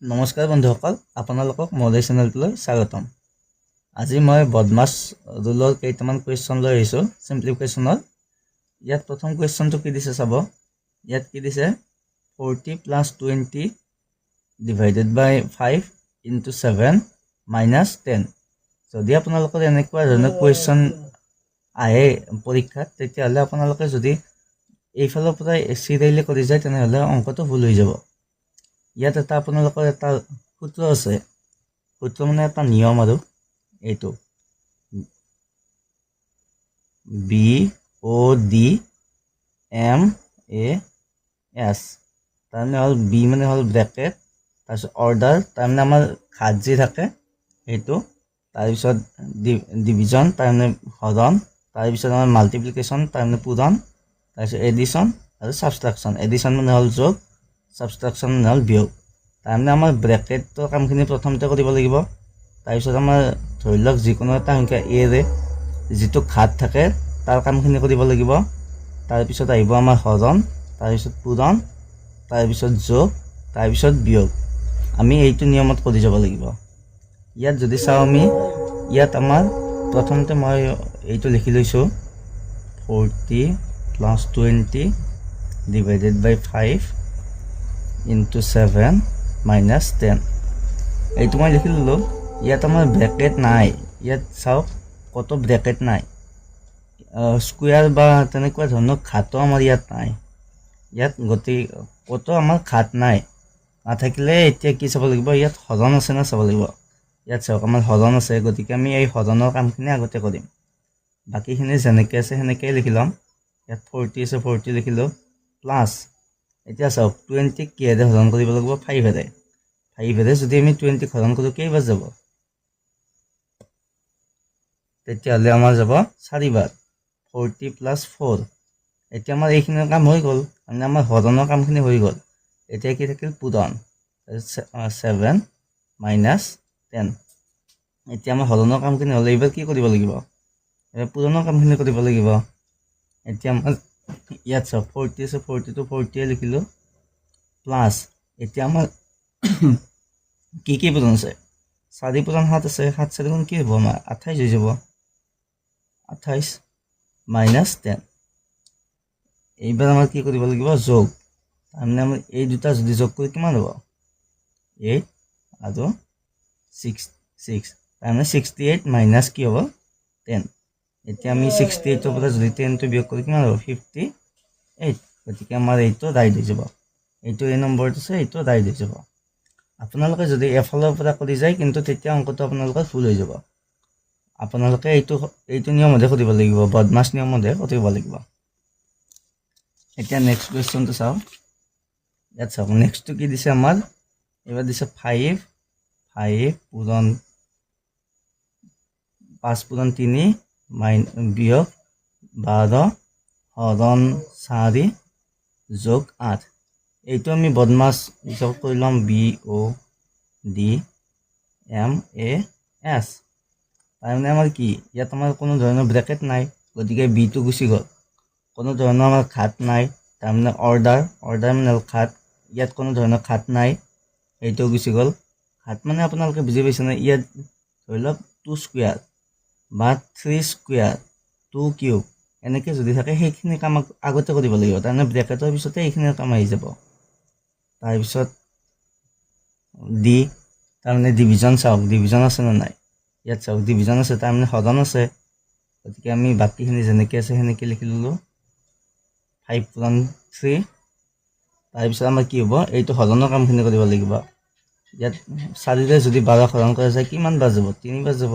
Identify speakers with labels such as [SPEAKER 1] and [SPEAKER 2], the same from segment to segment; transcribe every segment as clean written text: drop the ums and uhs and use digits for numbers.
[SPEAKER 1] নমস্কাৰ বন্ধুসকল, আপোনালোকক মোৰ চেনেলটোলৈ স্বাগতম। আজি মই বদমাছ ৰুলৰ কেইটামান কুৱেশ্যন লৈ আহিছোঁ চিম্পলিফিকেশ্যনৰ। ইয়াত প্ৰথম কুৱেশ্যনটো কি দিছে চাব। ইয়াত কি দিছে 40 + 20 ডিভাইডেড বাই 5 × 7 - 10। যদি আপোনালোকৰ এনেকুৱা ধৰণৰ কুৱেশ্যন আহে পৰীক্ষাত, তেতিয়াহ'লে আপোনালোকে যদি এইফালৰ পৰা চিৰিয়েলি কৰি যায় তেনেহ'লে অংকটো ভুল হৈ যাব। ইয়াত এটা আপোনালোকৰ এটা সূত্ৰ আছে, সূত্ৰ মানে এটা নিয়ম, আৰু এইটো BODMAS। তাৰমানে হ'ল বি মানে হ'ল ব্ৰেকেট, তাৰপিছত অৰ্ডাৰ তাৰমানে আমাৰ ঘাত যি থাকে সেইটো, তাৰপিছত ডিভিজন তাৰমানে হৰণ, তাৰপিছত আমাৰ মাল্টিপ্লিকেশ্যন তাৰমানে পূৰণ, তাৰপিছত এডিশ্যন আৰু ছাবষ্ট্ৰাকশ্যন। এডিশ্যন মানে হ'ল যোগ, ছাবষ্ট্ৰাকশ্যন মানে হ'ল বিয়োগ। তাৰমানে আমাৰ ব্ৰেকেটৰ কামখিনি প্ৰথমতে কৰিব লাগিব। তাৰপিছত আমাৰ ধৰি লওক যিকোনো এটা সংখ্যা এৰে যিটো ঘাত থাকে তাৰ কামখিনি কৰিব লাগিব। তাৰপিছত আহিব আমাৰ হৰণ, তাৰপিছত পূৰণ, তাৰপিছত যোগ, তাৰপিছত বিয়োগ। আমি এইটো নিয়মত কৰি যাব লাগিব। ইয়াত যদি চাওঁ আমি, ইয়াত আমাৰ প্ৰথমতে মই এইটো লিখি লৈছোঁ 40 + 20 ডিভাইডেড বাই 5 × 7 - 10। এইটো মই লিখি ল'লোঁ। ইয়াত আমাৰ ব্ৰেকেট নাই, ইয়াত চাওক ক'তো ব্ৰেকেট নাই, স্কুৱেৰ বা তেনেকুৱা ধৰণৰ ঘাটো আমাৰ ইয়াত নাই। ইয়াত ক'তো আমাৰ ঘাত নাই, নাথাকিলে এতিয়া কি চাব লাগিব, ইয়াত হৰণ আছে না চাব লাগিব। ইয়াত চাওক আমাৰ হৰণ আছে, গতিকে আমি এই হৰণৰ কামখিনি আগতে কৰিম। বাকীখিনি যেনেকৈ আছে সেনেকৈয়ে লিখি ল'ম। ইয়াত 40 আছে, 40 লিখিলোঁ, প্লাছ এতিয়া চাওক 20 কিহেৰে হৰণ কৰিব লাগিব, 5এৰে। 5এৰে যদি আমি 20 হৰণ কৰোঁ কেইবাৰ যাব, তেতিয়াহ'লে আমাৰ যাব 4বাৰ। 40 + 4। এতিয়া আমাৰ এইখিনি কাম হৈ গ'ল, মানে আমাৰ হৰণৰ কামখিনি হৈ গ'ল। এতিয়া কি থাকিল, পূৰণ, 7 - 10। এতিয়া আমাৰ হৰণৰ কামখিনি হ'লে এইবাৰ কি কৰিব লাগিব, এইবাৰ পূৰণৰ কামখিনি কৰিব লাগিব। এতিয়া আমাৰ ইয়াত চাওক 40 আছে, 40টো 40 লিখিলোঁ, প্লাছ এতিয়া আমাৰ কি পূৰণ আছে, 4 পূৰণ 7 আছে, 7 4 কি হ'ব আমাৰ 28 হৈ যাব। 28 - 10। এইবাৰ আমাৰ কি কৰিব লাগিব, যোগ। তাৰমানে আমাৰ এই দুটা যদি যোগ কৰি কিমান হ'ব, 8 আৰু 6, তাৰমানে 68 মাইনাছ কি হ'ব, 10। এতিয়া আমি 68ৰ পৰা যদি 10টো বিয়োগ কৰি কিমান হ'ব, 58। গতিকে আমাৰ এইটো ৰাইট হৈ যাব। এইটো এই নম্বৰটো আছে, এইটো ৰাইট হৈ যাব। আপোনালোকে যদি এফালৰ পৰা কৰি যায় কিন্তু তেতিয়া অংকটো আপোনালোকৰ ভুল হৈ যাব। আপোনালোকে এইটো নিয়মতহে কৰিব লাগিব, বদমাছ নিয়মতহে কৰিব লাগিব। এতিয়া নেক্সট কুৱেশ্যনটো চাওঁ। ইয়াত চাওক নেক্সটটো কি দিছে আমাৰ, এইবাৰ দিছে 5 পূৰণ 5 পূৰণ 3 বিয়োগ 12 হৰণ 4 যোগ 8। এইটো আমি বদমাছ যোগ কৰি ল'ম, BODMAS। তাৰমানে আমাৰ কি, ইয়াত আমাৰ কোনো ধৰণৰ ব্ৰেকেট নাই, গতিকে বিটো গুচি গ'ল। কোনো ধৰণৰ আমাৰ ঘাত নাই, তাৰমানে অৰ্ডাৰ মানে ঘাত, ইয়াত কোনো ধৰণৰ ঘাত নাই, এইটোও গুচি গ'ল। ঘাত মানে আপোনালোকে বুজি পাইছেনে, ইয়াত ধৰি লওক 2 স্কুৱেৰ বা 3 স্কুৱেৰ, 2 কিউব এনেকৈ যদি থাকে সেইখিনি কাম আগতে কৰিব লাগিব। তাৰমানে ব্ৰেকেটৰ পিছতে এইখিনি কাম আহি যাব। তাৰপিছত ডি, তাৰমানে ডিভিজন চাওক, ডিভিজন আছেনে নাই, ইয়াত চাওক ডিভিজন আছে, তাৰমানে হৰণ আছে। গতিকে আমি বাকীখিনি যেনেকৈ আছে সেনেকৈ লিখি ল'লোঁ, 5 পূৰণ 3। তাৰপিছত আমাৰ কি হ'ব, এইটো হৰণৰ কামখিনি কৰিব লাগিব। ইয়াত 4ৰে যদি 12 হৰণ কৰা যায় কিমান বাৰ যাব, 3বাৰ যাব,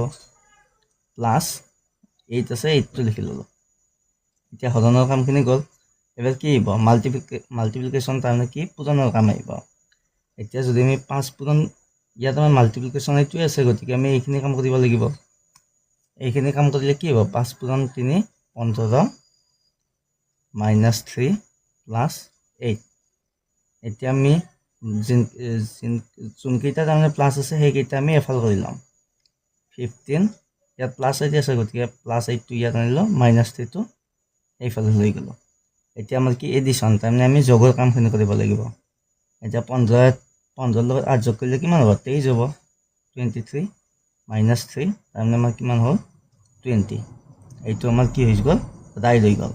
[SPEAKER 1] প্লাছ 8 আছে, 8টো লিখি ল'লোঁ। এতিয়া হৰণৰ কামখিনি গ'ল। এবাৰ কি আহিব, মাল্টিপ্লিকেশ্যন, তাৰমানে কি পূৰণৰ কাম আহিব। এতিয়া যদি আমি 5 পূৰণ, ইয়াত আমাৰ মাল্টিপ্লিকেশ্যন এইটোৱে আছে, গতিকে আমি এইখিনি কাম কৰিব লাগিব। এইখিনি কাম কৰিলে কি হ'ব, 5 পূৰণ 3 15 -3 প্লাছ 8। এতিয়া আমি যোনকেইটা তাৰমানে প্লাছ আছে সেইকেইটা আমি এফাল কৰি ল'ম। 15 ইয়াত প্লাছ 8 আছে, গতিকে প্লাছ 8টো ইয়াত আনিলোঁ, -3টো এইফালে লৈ গ'লোঁ। এতিয়া আমাৰ কি এডিশ্যন, তাৰমানে আমি যোগৰ কামখিনি কৰিব লাগিব। এতিয়া 15 লগত 8 যোগ কৰিলে কিমান হ'ব 23 হ'ব 23 মাইনাছ 3 তাৰমানে আমাৰ কিমান হ'ল 20 এইটো আমাৰ কি হৈ গ'ল ৰাইট হৈ গ'ল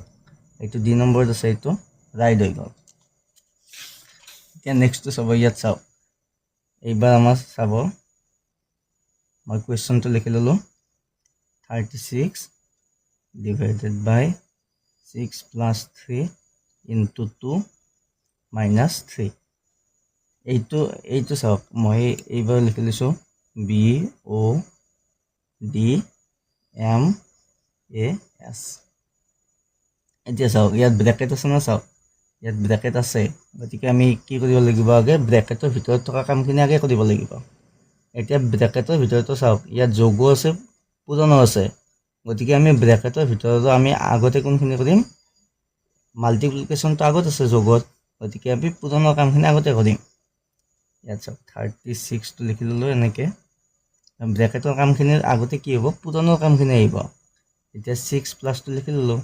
[SPEAKER 1] এইটো ডি নম্বৰত আছে এইটো ৰাইট হৈ গ'ল এতিয়া নেক্সটটো চাব ইয়াত চাওক এইবাৰ আমাৰ চাব মই কুৱেশ্যনটো লিখি ল'লোঁ 36 divided by 6 plus 3 into 2 minus 3 এইটো চাওক মই এইবাৰ লিখি লৈছোঁ B O D M A S এতিয়া চাওক ইয়াত ব্ৰেকেট আছে না চাওক ইয়াত ব্ৰেকেট আছে গতিকে আমি কি কৰিব লাগিব আগে ব্ৰেকেটৰ ভিতৰত থকা কামখিনি আগে কৰিব লাগিব এতিয়া ব্ৰেকেটৰ ভিতৰতো চাওক ইয়াত যোগো আছে পূৰণো আছে গতিকে আমি ব্ৰেকেটৰ ভিতৰত আমি আগতে কোনখিনি কৰিম মাল্টিপ্লিকেশ্যনটো আগত আছে যোগত গতিকে আমি পূৰণৰ কামখিনি আগতে কৰিম ইয়াত চাওক 36টো লিখি ল'লোঁ এনেকৈ ব্ৰেকেটৰ কামখিনিৰ আগতে কি হ'ব পূৰণৰ কামখিনি আহিব এতিয়া 6 প্লাছটো লিখি ল'লোঁ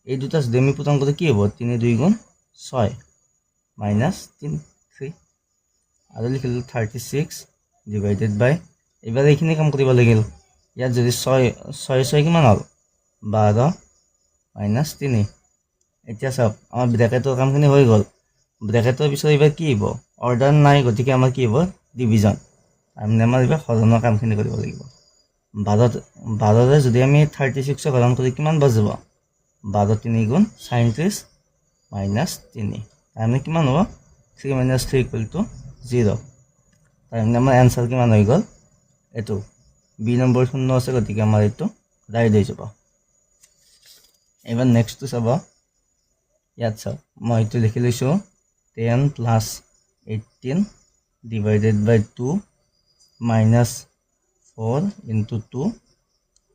[SPEAKER 1] এই দুটা যদি আমি পূৰণ কৰোঁ কি হ'ব 3 2 গুণ 6 মাইনাছ 3 আৰু লিখিলোঁ 36 ডিভাইডেড বাই এইবাৰ এইখিনি কাম কৰিব লাগিল ইয়াত যদি 6 কিমান হ'ল 12 মাইনাছ 3 এতিয়া চাওক আমাৰ ব্ৰেকেটৰ কামখিনি হৈ গ'ল ব্ৰেকেটৰ পিছত এইবাৰ কি হ'ব অৰ্ডাৰ নাই গতিকে আমাৰ কি হ'ব ডিভিজন তাৰমানে আমাৰ এইবাৰ হৰণৰ কামখিনি কৰিব লাগিব 12ৰে যদি আমি 36ক হৰণ কৰি কিমান বাজিব 12 3 গুণ 37 মাইনাছ 3 তাৰমানে কিমান হ'ব 3 minus 3 equal to 0 তাৰমানে আমাৰ এনচাৰ কিমান হৈ গ'ল এইটো বি নম্বৰ 0 আছে গতিকে আমাৰ এইটো ৰাইট হৈ যাব এবাৰ নেক্সটটো চাব ইয়াত চাওক মই এইটো লিখি লৈছোঁ 10 plus 18 divided by 2 minus 4 into 2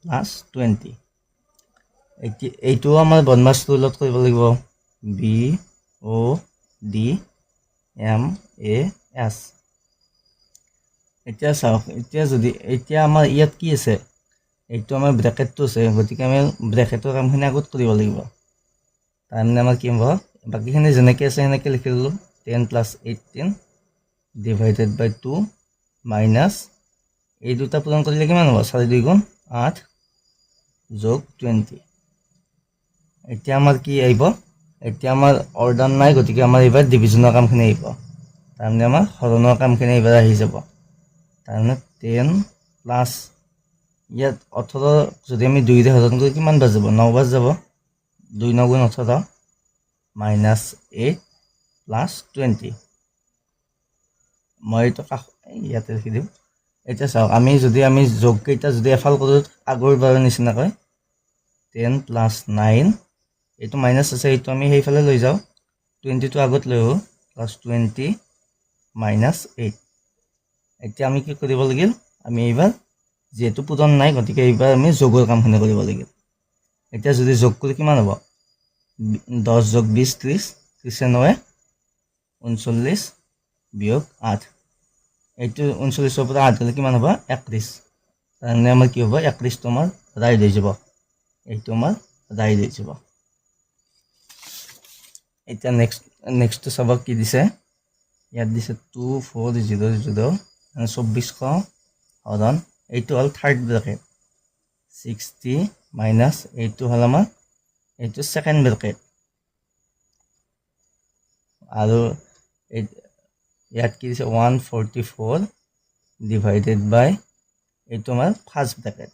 [SPEAKER 1] plus 20 এইটো আমাৰ বদমাছ ৰুলত কৰিব লাগিব B O D M A S এতিয়া চাওক এতিয়া আমাৰ ইয়াত কি আছে এইটো আমাৰ ব্ৰেকেটটো আছে গতিকে আমি ব্ৰেকেটৰ কামখিনি আগত কৰিব লাগিব তাৰমানে আমাৰ কি হ'ব বাকীখিনি যেনেকৈ আছে সেনেকৈ লিখি ল'লোঁ 10 plus 18 divided by 2 মাইনাছ এই দুটা পূৰণ কৰিলে কিমান হ'ব 4 2 গুণ 8 যোগ 20 এতিয়া আমাৰ কি আহিব এতিয়া আমাৰ অৰ্ডাৰ নাই গতিকে আমাৰ এইবাৰ ডিভিজনৰ কামখিনি আহিব তাৰমানে আমাৰ হৰণৰ কামখিনি এইবাৰ আহি যাব তাৰমানে 10 প্লাছ ইয়াত 18 যদি আমি 2ৰে হৰণ কৰি কিমান বাজিব 9 বাজ যাব 2 9 গুণ 18 মাইনাছ 8 প্লাছ 20 মই এইটো ইয়াতে লিখি দিওঁ এতিয়া চাওক আমি যোগকেইটা যদি এফাল কৰোঁ আগৰবাৰৰ নিচিনাকৈ 10 plus 9 এইটো মাইনাছ আছে এইটো আমি সেইফালে লৈ যাওঁ 20টো আগত লৈ আহোঁ প্লাছ 20 মাইনাছ 8 এতিয়া আমি কি কৰিব লাগিল আমি এইবাৰ যিহেতু পূৰণ নাই গতিকে এইবাৰ আমি যোগৰ কামখিনি কৰিব লাগিল এতিয়া যদি যোগ কৰি কিমান হ'ব 10 যোগ 20 30 30 9 39 বিয়োগ 8 এইটো 39ৰ পৰা 8 হ'লে কিমান হ'ব 31 তাৰমানে আমাৰ কি হ'ব 31টো আমাৰ ৰাইট হৈ যাব এইটো আমাৰ ৰাইট হৈ যাব এতিয়া নেক্সটটো চাব কি দিছে ইয়াত দিছে 2400 2400 হৰণ এইটো হ'ল থাৰ্ড ব্ৰেকেট 60 মাইনাছ এইটো হ'ল আমাৰ এইটো ছেকেণ্ড ব্ৰেকেট আৰু ইয়াত কি দিছে 144 ডিভাইডেড বাই এইটো আমাৰ ফাৰ্ষ্ট ব্ৰেকেট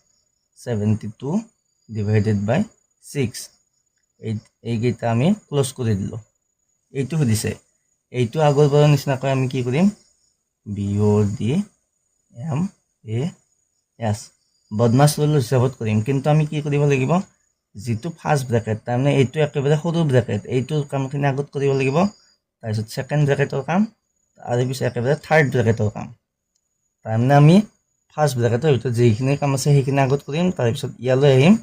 [SPEAKER 1] 72 ডিভাইডেড বাই 6 এইকেইটা আমি ক্লজ কৰি দিলোঁ এইটো সুধিছে এইটো আগৰবাৰৰ নিচিনাকৈ আমি কি কৰিম B O D M A S বদমাছ ৰুল হিচাপত কৰিম কিন্তু আমি কি কৰিব লাগিব যিটো ফাৰ্ষ্ট ব্ৰেকেট তাৰমানে এইটো একেবাৰে সৰু ব্ৰেকেট এইটোৰ কামখিনি আগত কৰিব লাগিব তাৰপিছত ছেকেণ্ড ব্ৰেকেটৰ কাম আৰু পিছত একেবাৰে থাৰ্ড ব্ৰেকেটৰ কাম তাৰমানে আমি ফাৰ্ষ্ট ব্ৰেকেটৰ ভিতৰত যিখিনি কাম আছে সেইখিনি আগত কৰিম তাৰপিছত ইয়ালৈ আহিম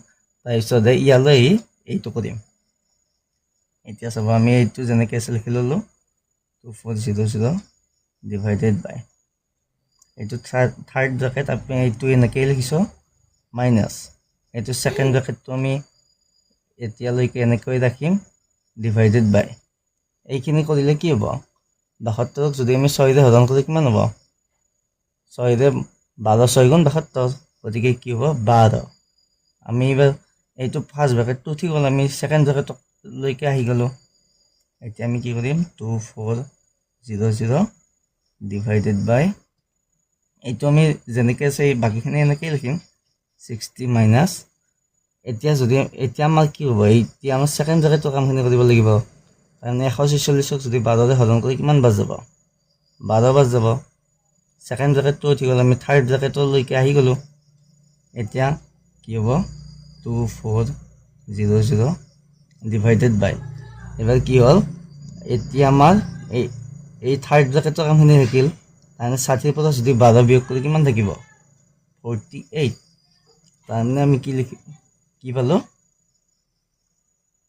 [SPEAKER 1] তাৰপিছত ইয়ালৈ আহি এইটো কৰিম এতিয়া চাব আমি এইটো যেনেকৈ আছে লিখি ল'লোঁ 2400 ডিভাইডেড বাই এইটো থাৰ্ড ব্ৰেকেট আমি এইটো এনেকৈয়ে লিখিছোঁ মাইনাছ এইটো ছেকেণ্ড ব্ৰেকেটটো আমি এতিয়ালৈকে এনেকৈ ৰাখিম ডিভাইডেড বাই এইখিনি কৰিলে কি হ'ব 72ক যদি আমি 6 হৰণ কৰি কিমান হ'ব 6 12 6 গুণ 72 গতিকে কি হ'ব 12 আমি এবাৰ এইটো ফাৰ্ষ্ট ব্ৰেকেটটো ঠিক হ'ল আমি সেকেন্ড ব্ৰেকেটলৈকে আহি গ'লো এতিয়া আমি কি কৰিম 2400 ডিভাইডেড বাই এইটো আমি যেনেকৈ আছে বাকিখিনি এনেকৈ লিখিম 60 মাইনাছ এতিয়া আমাৰ কি হ'ব এতিয়া আমাৰ সেকেন্ড ব্ৰেকেটৰ কামখিনি কৰিব লাগিব তাৰমানে 146ক যদি 12 হৰণ কৰি কিমান বাজ যাব 12 বাজ যাব সেকেন্ড ব্ৰেকেটটো ঠিক হ'ল আমি থাৰ্ড ব্ৰেকেটলৈকে আহি গ'লো এতিয়া কি হ'ব 2400 ডিভাইডেড বাই এবাৰ কি হ'ল এতিয়া আমাৰ এই থাৰ্ড ব্ৰেকেটৰ কামখিনি থাকিল তাৰমানে 60 পৰা যদি 12 বিয়োগ কৰি কিমান থাকিব 48 তাৰমানে আমি কি পালো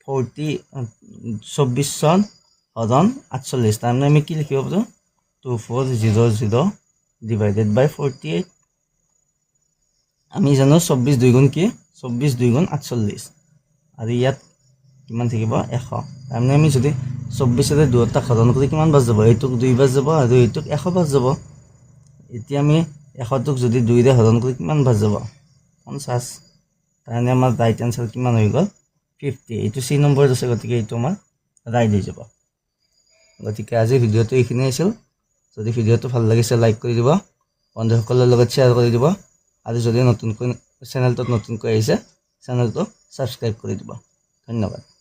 [SPEAKER 1] 24 হৰণ 48 তাৰমানে আমি কি লিখিব পাৰো 2400 ডিভাইডেড বাই 48 আমি জানো 24 2 গুণ কি 24 2 গুণ 48 আৰু ইয়াত কিমান থাকিব 100 তাৰমানে আমি যদি 24 ৰে দুটা হৰণ কৰি কিমান বাজ যাব এইটোক 2 বাজ যাব আৰু এইটোক 100 বাজ যাব এতিয়া আমি 100টোক যদি 2 ৰে হৰণ কৰি কিমান বাজ যাব 50 তাৰমানে আমাৰ ৰাইট আনসাৰ কিমান হৈ গ'ল 50 এইটো C নম্বৰত আছে গতিকে এইটো আমাৰ ৰাইট হৈ যাব গতিকে আজি ভিডিঅ'টো এইখিনি আছিল যদি ভিডিঅ'টো ভাল লাগিছে লাইক কৰি দিব বন্ধুসকলৰ লগত শ্বেয়াৰ কৰি দিব আৰু যদি নতুনকৈ চেনেলটোত নতুনকৈ আহিছে চেনেলটো সাবস্ক্ৰাইব কৰি দিব ধন্যবাদ